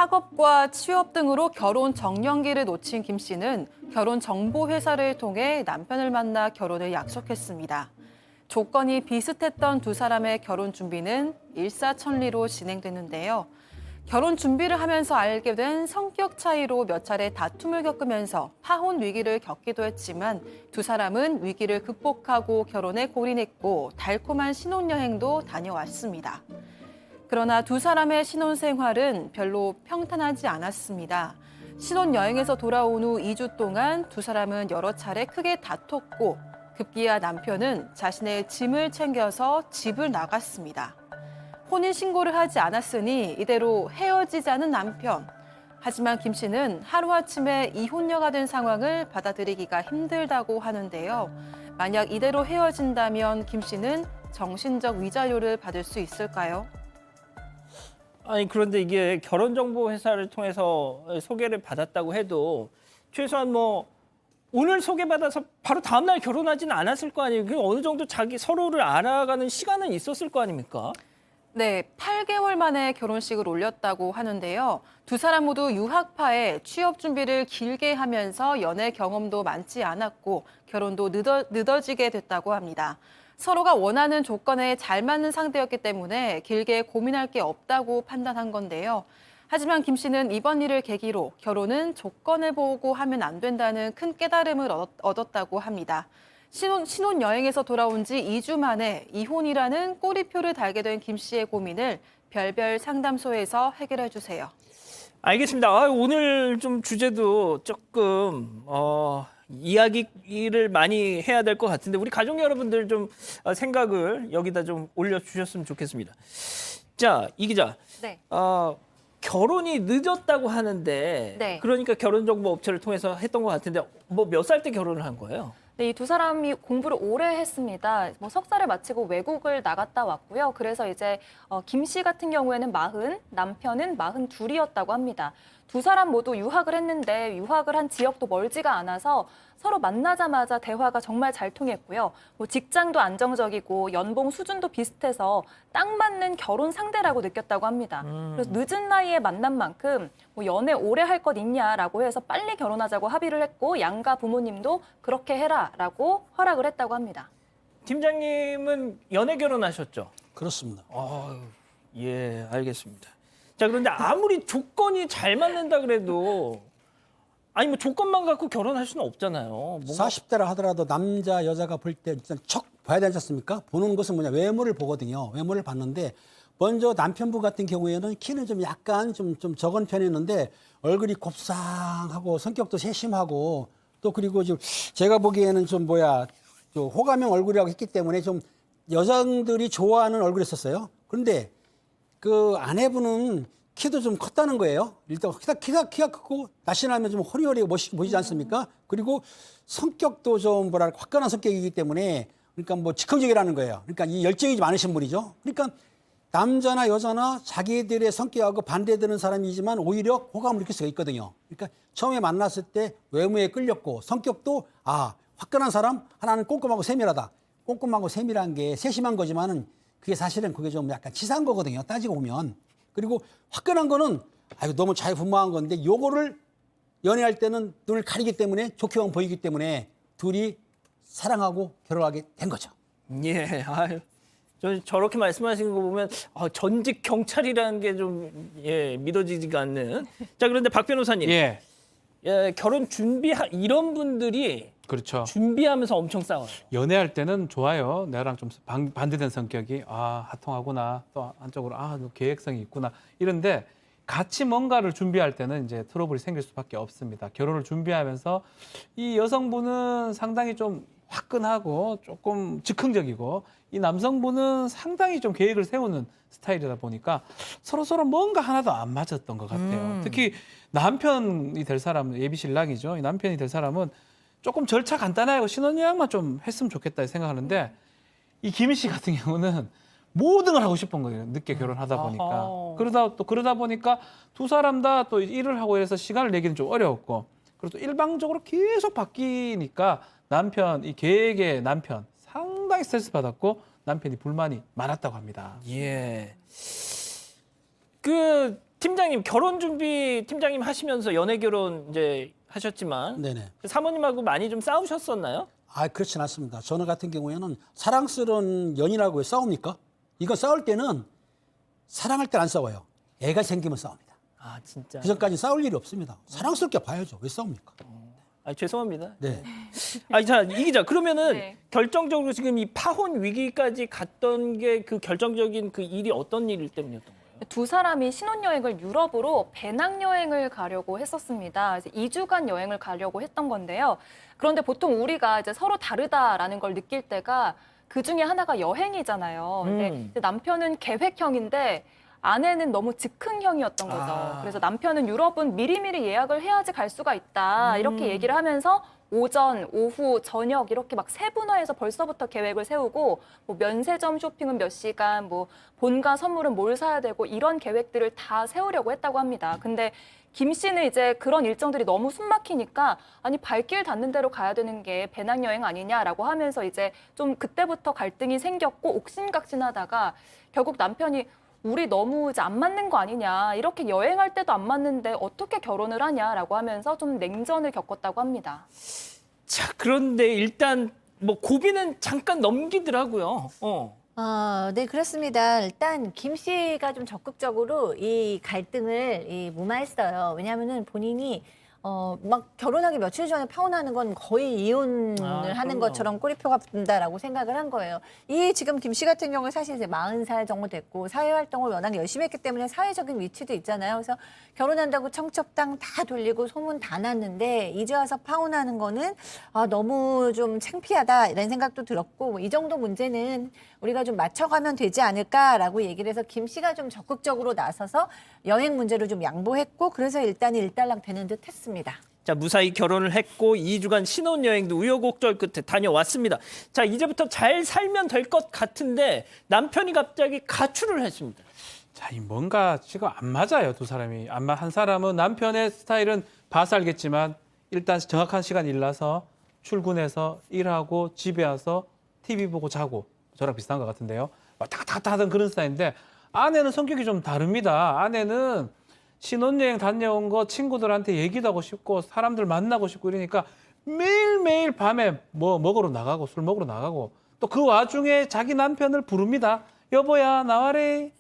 학업과 취업 등으로 결혼 정년기를 놓친 김 씨는 결혼 정보 회사를 통해 남편을 만나 결혼을 약속했습니다. 조건이 비슷했던 두 사람의 결혼 준비는 일사천리로 진행됐는데요. 결혼 준비를 하면서 알게 된 성격 차이로 몇 차례 다툼을 겪으면서 파혼 위기를 겪기도 했지만 두 사람은 위기를 극복하고 결혼에 골인했고 달콤한 신혼여행도 다녀왔습니다. 그러나 두 사람의 신혼생활은 별로 평탄하지 않았습니다. 신혼여행에서 돌아온 후 2주 동안 두 사람은 여러 차례 크게 다퉜고 급기야 남편은 자신의 짐을 챙겨서 집을 나갔습니다. 혼인신고를 하지 않았으니 이대로 헤어지자는 남편. 하지만 김 씨는 하루아침에 이혼녀가 된 상황을 받아들이기가 힘들다고 하는데요. 만약 이대로 헤어진다면 김 씨는 정신적 위자료를 받을 수 있을까요? 아니 그런데 이게 결혼정보회사를 통해서 소개를 받았다고 해도 최소한 뭐 오늘 소개받아서 바로 다음날 결혼하지는 않았을 거 아니에요. 그 어느 정도 자기 서로를 알아가는 시간은 있었을 거 아닙니까? 네, 8개월 만에 결혼식을 올렸다고 하는데요. 두 사람 모두 유학파에 취업 준비를 길게 하면서 연애 경험도 많지 않았고 결혼도 늦어지게 됐다고 합니다. 서로가 원하는 조건에 잘 맞는 상대였기 때문에 길게 고민할 게 없다고 판단한 건데요. 하지만 김 씨는 이번 일을 계기로 결혼은 조건을 보고 하면 안 된다는 큰 깨달음을 얻었다고 합니다. 신혼여행에서 돌아온 지 2주 만에 이혼이라는 꼬리표를 달게 된 김 씨의 고민을 별별 상담소에서 해결해 주세요. 알겠습니다. 오늘 좀 주제도 조금 이야기를 많이 해야 될 것 같은데 우리 가족 여러분들 좀 생각을 여기다 좀 올려주셨으면 좋겠습니다. 자, 이 기자. 네. 결혼이 늦었다고 하는데 네. 그러니까 결혼정보업체를 통해서 했던 것 같은데 뭐 몇 살 때 결혼을 한 거예요? 네, 이 두 사람이 공부를 오래 했습니다. 뭐 석사를 마치고 외국을 나갔다 왔고요. 그래서 이제 김 씨 같은 경우에는 40, 남편은 42이었다고 합니다. 두 사람 모두 유학을 했는데 유학을 한 지역도 멀지가 않아서 서로 만나자마자 대화가 정말 잘 통했고요. 뭐 직장도 안정적이고 연봉 수준도 비슷해서 딱 맞는 결혼 상대라고 느꼈다고 합니다. 그래서 늦은 나이에 만난 만큼 뭐 연애 오래 할 것 있냐라고 해서 빨리 결혼하자고 합의를 했고 양가 부모님도 그렇게 해라라고 허락을 했다고 합니다. 팀장님은 연애 결혼하셨죠? 그렇습니다. 예, 알겠습니다. 자, 그런데 아무리 조건이 잘 맞는다 그래도 아니 뭐 조건만 갖고 결혼할 수는 없잖아요. 뭔가 40대라 하더라도 남자 여자가 볼 때 일단 척 봐야 되지 않습니까? 보는 것은 뭐냐 외모를 보거든요. 외모를 봤는데 먼저 남편분 같은 경우에는 키는 좀 약간 좀 적은 편이었는데 얼굴이 곱상하고 성격도 세심하고 또 그리고 좀 제가 보기에는 좀 호감형 얼굴이라고 했기 때문에 좀 여성들이 좋아하는 얼굴이었어요. 그런데 그 아내분은 키도 좀 컸다는 거예요. 일단 키가 크고 날씬하면 좀 호리호리 멋있게 보이지 않습니까? 그리고 성격도 좀 화끈한 성격이기 때문에 그러니까 뭐 즉흥적이라는 거예요. 그러니까 이 열정이 많으신 분이죠. 그러니까 남자나 여자나 자기들의 성격하고 반대되는 사람이지만 오히려 호감을 느낄 수가 있거든요. 그러니까 처음에 만났을 때 외모에 끌렸고 성격도 화끈한 사람 하나는 꼼꼼하고 세밀하다. 꼼꼼하고 세밀한 게 세심한 거지만은 그게 사실은 그게 좀 약간 치사한 거거든요. 따지고 보면. 그리고 화끈한 거는 너무 자유분방한 건데 요거를 연애할 때는 눈을 가리기 때문에 좋게만 보이기 때문에 둘이 사랑하고 결혼하게 된 거죠. 예, 저렇게 말씀하시는 거 보면 전직 경찰이라는 게 좀 믿어지지가 않는. 자, 그런데 박 변호사님, 예, 결혼 이런 분들이 그렇죠. 준비하면서 엄청 싸워요. 연애할 때는 좋아요. 나랑 좀 반대된 성격이 하통하구나. 또 한쪽으로 너 계획성이 있구나. 이런데 같이 뭔가를 준비할 때는 이제 트러블이 생길 수밖에 없습니다. 결혼을 준비하면서 이 여성분은 상당히 좀 화끈하고 조금 즉흥적이고 이 남성분은 상당히 좀 계획을 세우는 스타일이다 보니까 서로 뭔가 하나도 안 맞았던 것 같아요. 특히 남편이 될 사람은 예비 신랑이죠. 이 남편이 될 사람은 조금 절차 간단하고 신혼여행만 좀 했으면 좋겠다 생각하는데 이 김희 씨 같은 경우는 모든 걸 하고 싶은 거예요. 늦게 결혼하다 보니까. 그러다 보니까 두 사람 다 또 일을 하고 이래서 시간을 내기는 좀 어려웠고 그리고 또 일방적으로 계속 바뀌니까 이 계획의 남편 상당히 스트레스 받았고 남편이 불만이 많았다고 합니다. 예. 팀장님 결혼 준비 팀장님 하시면서 연애 결혼 이제 하셨지만 네네. 사모님하고 많이 좀 싸우셨었나요? 아, 그렇진 않습니다. 저는 같은 경우에는 사랑스러운 연인하고 왜 싸웁니까? 이거 싸울 때는 사랑할 때 안 싸워요. 애가 생기면 싸웁니다. 아 진짜. 그 전까지 싸울 일이 없습니다. 사랑스럽게 봐야죠. 왜 싸웁니까? 아 죄송합니다. 네. 아니 자, 이 기자 그러면은 네. 결정적으로 지금 이 파혼 위기까지 갔던 게 그 결정적인 그 일이 어떤 일 때문이었던 거예요? 두 사람이 신혼여행을 유럽으로 배낭여행을 가려고 했었습니다. 이제 2주간 여행을 가려고 했던 건데요. 그런데 보통 우리가 이제 서로 다르다라는 걸 느낄 때가 그 중에 하나가 여행이잖아요. 근데 이제 남편은 계획형인데 아내는 너무 즉흥형이었던 거죠. 아. 그래서 남편은 유럽은 미리미리 예약을 해야지 갈 수가 있다. 이렇게 얘기를 하면서 오전, 오후, 저녁 이렇게 막 세분화해서 벌써부터 계획을 세우고 뭐 면세점 쇼핑은 몇 시간, 뭐 본가 선물은 뭘 사야 되고 이런 계획들을 다 세우려고 했다고 합니다. 근데 김 씨는 이제 그런 일정들이 너무 숨막히니까 아니 발길 닿는 대로 가야 되는 게 배낭여행 아니냐라고 하면서 이제 좀 그때부터 갈등이 생겼고 옥신각신하다가 결국 남편이 우리 너무 이제 안 맞는 거 아니냐. 이렇게 여행할 때도 안 맞는데 어떻게 결혼을 하냐라고 하면서 좀 냉전을 겪었다고 합니다. 자 그런데 일단 뭐 고비는 잠깐 넘기더라고요. 네, 그렇습니다. 일단 김 씨가 좀 적극적으로 이 갈등을 무마했어요. 왜냐하면은 본인이 막 결혼하기 며칠 전에 파혼하는 건 거의 이혼을 하는 그럼요. 것처럼 꼬리표가 붙는다라고 생각을 한 거예요. 이 지금 김 씨 같은 경우는 사실 이제 40살 정도 됐고 사회활동을 워낙 열심히 했기 때문에 사회적인 위치도 있잖아요. 그래서 결혼한다고 청첩장 다 돌리고 소문 다 났는데 이제 와서 파혼하는 거는 너무 좀 창피하다 이런 생각도 들었고 뭐 이 정도 문제는 우리가 좀 맞춰가면 되지 않을까라고 얘기를 해서 김 씨가 좀 적극적으로 나서서 여행 문제를 좀 양보했고 그래서 일단이 일단락 되는 듯 했습니다. 자 무사히 결혼을 했고 2주간 신혼여행도 우여곡절 끝에 다녀왔습니다. 자 이제부터 잘 살면 될 것 같은데 남편이 갑자기 가출을 했습니다. 자, 이 뭔가 지금 안 맞아요, 두 사람이. 한 사람은 남편의 스타일은 봐서 알겠지만 일단 정확한 시간 일나서 출근해서 일하고 집에 와서 TV 보고 자고 저랑 비슷한 것 같은데요. 왔다 갔다 하던 그런 스타일인데 아내는 성격이 좀 다릅니다. 아내는 신혼여행 다녀온 거 친구들한테 얘기도 하고 싶고 사람들 만나고 싶고 이러니까 매일매일 밤에 뭐 먹으러 나가고 술 먹으러 나가고 또 그 와중에 자기 남편을 부릅니다. 여보야 나와래.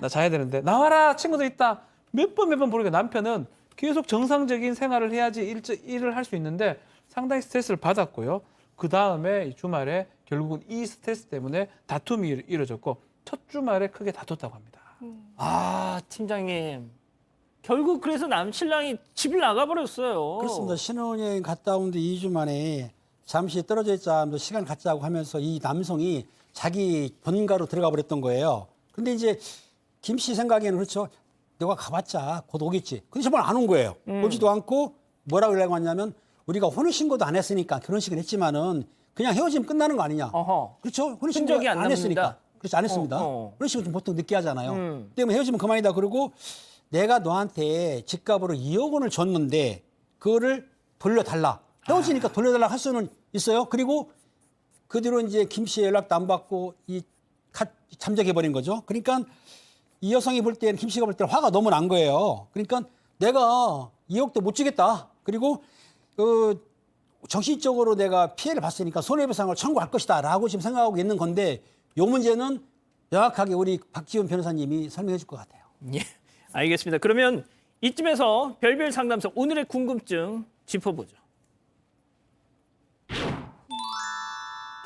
나 자야 되는데 나와라 친구들 있다. 몇 번 부르니까 남편은 계속 정상적인 생활을 해야지 일을 할 수 있는데 상당히 스트레스를 받았고요. 그 다음에 주말에 결국은 이 스트레스 때문에 다툼이 이뤄졌고 첫 주말에 크게 다퉜다고 합니다. 아 팀장님 결국 그래서 신랑이 집을 나가버렸어요. 그렇습니다. 신혼여행 갔다 온데 2주 만에 잠시 떨어져 있자 하면서 시간 갖자고 하면서 이 남성이 자기 본가로 들어가 버렸던 거예요. 근데 이제 김 씨 생각에는 그렇죠. 너가 가봤자 곧 오겠지. 근데 정말 안 온 거예요. 오지도 않고 뭐라고 연락이 왔냐면 우리가 혼인신고도 안 했으니까 결혼식은 했지만은 그냥 헤어지면 끝나는 거 아니냐. 어허. 그렇죠. 혼인신고 흔적이 안 안 했으니까. 남는다. 그렇지 안 했습니다. 어. 혼인신고 좀 보통 늦게 하잖아요. 음. 때문에 헤어지면 그만이다. 그러고 내가 너한테 집값으로 2억 원을 줬는데 그거를 돌려달라. 헤어지니까 돌려달라 할 수는 있어요. 그리고 그 뒤로 이제 김 씨의 연락도 안 받고 잠적해 버린 거죠. 그러니까 이 여성이 볼 때는 김 씨가 볼 때는 화가 너무 난 거예요. 그러니까 내가 2억도 못 주겠다. 그리고 정신적으로 내가 피해를 봤으니까 손해배상을 청구할 것이다라고 지금 생각하고 있는 건데 이 문제는 명확하게 우리 박지훈 변호사님이 설명해 줄 것 같아요. 예, 알겠습니다. 그러면 이쯤에서 별별 상담소 오늘의 궁금증 짚어보죠.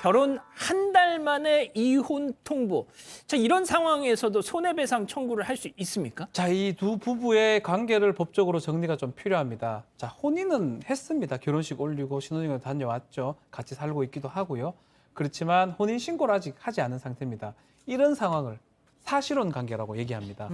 결혼 한 달 만에 이혼 통보. 자, 이런 상황에서도 손해배상 청구를 할 수 있습니까? 자, 이 두 부부의 관계를 법적으로 정리가 좀 필요합니다. 자, 혼인은 했습니다. 결혼식 올리고 신혼여행 다녀왔죠. 같이 살고 있기도 하고요. 그렇지만 혼인 신고를 아직 하지 않은 상태입니다. 이런 상황을 사실혼 관계라고 얘기합니다.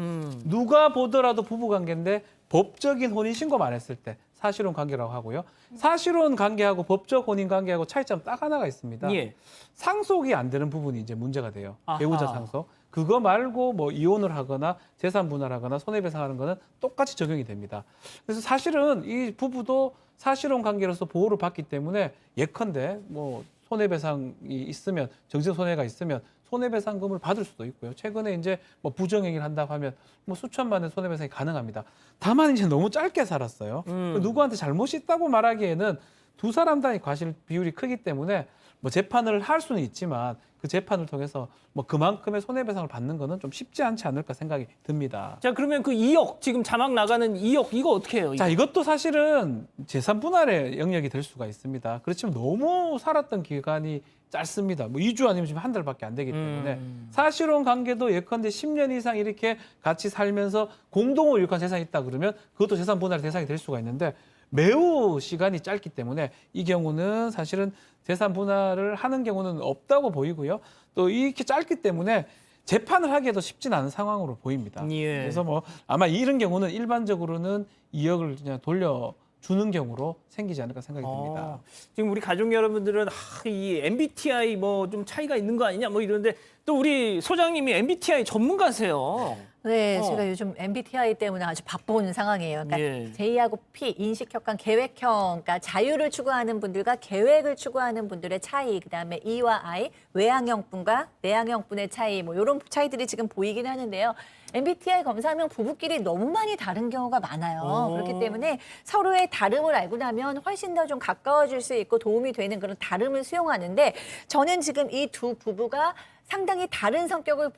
누가 보더라도 부부 관계인데 법적인 혼인 신고만 했을 때 사실혼 관계라고 하고요. 사실혼 관계하고 법적 혼인 관계하고 차이점 딱 하나가 있습니다. 예. 상속이 안 되는 부분이 이제 문제가 돼요. 아하. 배우자 상속. 그거 말고 뭐 이혼을 하거나 재산 분할하거나 손해배상하는 거는 똑같이 적용이 됩니다. 그래서 사실은 이 부부도 사실혼 관계로서 보호를 받기 때문에 예컨대 뭐 손해배상이 있으면 정신 손해가 있으면 손해배상금을 받을 수도 있고요. 최근에 이제 뭐 부정행위를 한다고 하면 뭐 수천만 원 손해배상이 가능합니다. 다만 이제 너무 짧게 살았어요. 누구한테 잘못이 있다고 말하기에는 두 사람 단위 과실 비율이 크기 때문에 뭐 재판을 할 수는 있지만 그 재판을 통해서 뭐 그만큼의 손해배상을 받는 거는 좀 쉽지 않지 않을까 생각이 듭니다. 자, 그러면 그 2억 지금 자막 나가는 2억 이거 어떻게 해요? 자, 이것도 사실은 재산 분할의 영역이 될 수가 있습니다. 그렇지만 너무 살았던 기간이 짧습니다. 뭐 2주 아니면 지금 한 달밖에 안 되기 때문에 사실혼 관계도 예컨대 10년 이상 이렇게 같이 살면서 공동으로 유익한 재산이 있다 그러면 그것도 재산 분할의 대상이 될 수가 있는데 매우 시간이 짧기 때문에 이 경우는 사실은 재산 분할을 하는 경우는 없다고 보이고요. 또 이렇게 짧기 때문에 재판을 하기에도 쉽진 않은 상황으로 보입니다. 예. 그래서 뭐 아마 이런 경우는 일반적으로는 2억을 그냥 돌려주는 경우로 생기지 않을까 생각이 듭니다. 지금 우리 가족 여러분들은 이 MBTI 뭐 좀 차이가 있는 거 아니냐 뭐 이러는데 또 우리 소장님이 MBTI 전문가세요. 네, 제가 요즘 MBTI 때문에 아주 바쁜 상황이에요. 그러니까 예. J하고 P, 인식혁관, 계획형, 그러니까 자유를 추구하는 분들과 계획을 추구하는 분들의 차이, 그다음에 E와 I, 외향형분과 내향형분의 차이, 뭐 이런 차이들이 지금 보이긴 하는데요. MBTI 검사하면 부부끼리 너무 많이 다른 경우가 많아요. 그렇기 때문에 서로의 다름을 알고 나면 훨씬 더 좀 가까워질 수 있고 도움이 되는 그런 다름을 수용하는데 저는 지금 이 두 부부가 상당히 다른 성격을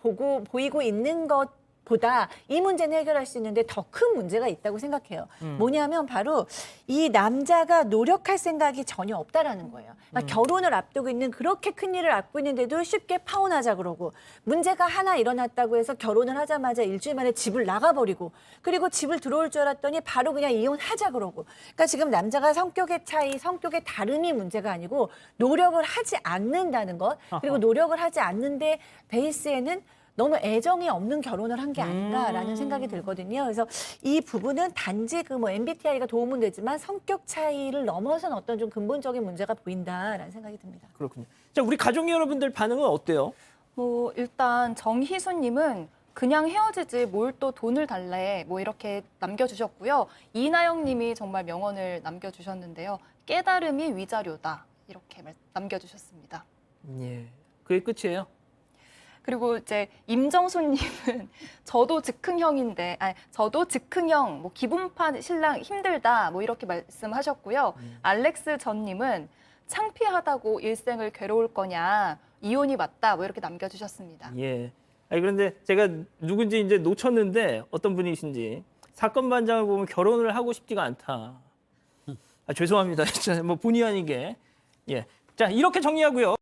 보이고 있는 것보다 이 문제는 해결할 수 있는데 더 큰 문제가 있다고 생각해요. 뭐냐면 바로 이 남자가 노력할 생각이 전혀 없다라는 거예요. 그러니까 결혼을 앞두고 있는 그렇게 큰 일을 앞두고 있는데도 쉽게 파혼하자 그러고 문제가 하나 일어났다고 해서 결혼을 하자마자 일주일 만에 집을 나가버리고 그리고 집을 들어올 줄 알았더니 바로 그냥 이혼하자 그러고 그러니까 지금 남자가 성격의 차이, 성격의 다름이 문제가 아니고 노력을 하지 않는다는 것 그리고 노력을 하지 않는데 베이스에는 너무 애정이 없는 결혼을 한 게 아닌가라는 생각이 들거든요. 그래서 이 부분은 단지 그 뭐 MBTI가 도움은 되지만 성격 차이를 넘어선 어떤 좀 근본적인 문제가 보인다라는 생각이 듭니다. 그렇군요. 자, 우리 가족 여러분들 반응은 어때요? 뭐 일단 정희수님은 그냥 헤어지지 뭘 또 돈을 달래 뭐 이렇게 남겨주셨고요. 이나영님이 정말 명언을 남겨주셨는데요. 깨달음이 위자료다 이렇게 남겨주셨습니다. 예, 그게 끝이에요. 그리고 이제 임정수님은 저도 즉흥형인데, 저도 즉흥형, 뭐 기분파 신랑 힘들다, 뭐 이렇게 말씀하셨고요. 알렉스 전님은 창피하다고 일생을 괴로울 거냐, 이혼이 맞다, 뭐 이렇게 남겨주셨습니다. 예. 아니 그런데 제가 누군지 이제 놓쳤는데 어떤 분이신지 사건 반장을 보면 결혼을 하고 싶지가 않다. 죄송합니다. 진짜 뭐 본의 아니게. 예. 자, 이렇게 정리하고요.